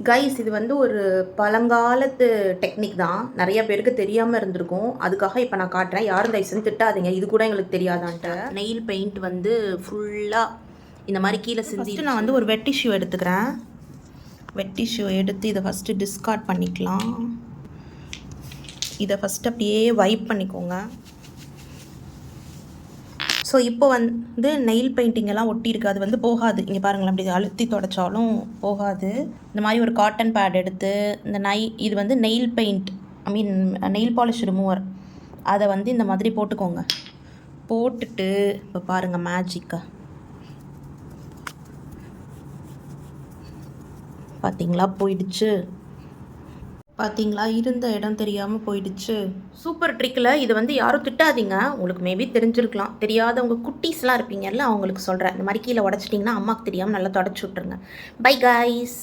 Guys இது வந்து ஒரு பழங்காலத்து டெக்னிக் தான், நிறைய பேருக்கு தெரியாமல் இருந்திருக்கும். அதுக்காக இப்போ நான் காட்டுறேன். யாரும் தயவுசெய்து திட்டாதீங்க, இது கூட எங்களுக்கு தெரியாதான்ட்டு. நெயில் பெயிண்ட் வந்து ஃபுல்லாக இந்த மாதிரி கீழே சிந்தி. நான் வந்து ஒரு வெட் டிஷ்யூ எடுத்துக்கிறேன். வெட் டிஷ்யூ எடுத்து இதை ஃபஸ்ட்டு டிஸ்கார்ட் பண்ணிக்கலாம். இதை ஃபஸ்ட்டு அப்படியே வைப் பண்ணிக்கோங்க. ஸோ இப்போ வந்து நெயில் பெயிண்டிங் எல்லாம் ஒட்டியிருக்கு, அது வந்து போகாது. இங்கே பாருங்களேன், அப்படி அழுத்தி தொடச்சாலும் போகாது. இந்த மாதிரி ஒரு காட்டன் பேட் எடுத்து இது வந்து நெயில் பெயிண்ட், ஐ மீன் நெயில் பாலிஷ் ரிமூவர், அதை வந்து இந்த மாதிரி போட்டுக்கோங்க. போட்டுட்டு இப்போ பாருங்கள் மேஜிக்கை பார்த்தீங்களா, போயிடுச்சு. பார்த்தீங்களா, இருந்த இடம் தெரியாமல் போயிடுச்சு. சூப்பர் ட்ரிக்கில். இது வந்து யாரும் திட்டாதீங்க, உங்களுக்கு மேபி தெரிஞ்சிருக்கலாம். தெரியாதவங்க குட்டீஸ்லாம் இருப்பீங்கல்ல, அவங்களுக்கு சொல்கிறேன். இந்த மாதிரி கீழே உடச்சிட்டிங்கன்னா அம்மாவுக்கு தெரியாமல் நல்லா தொடச்சி விட்ருங்க. Bye guys.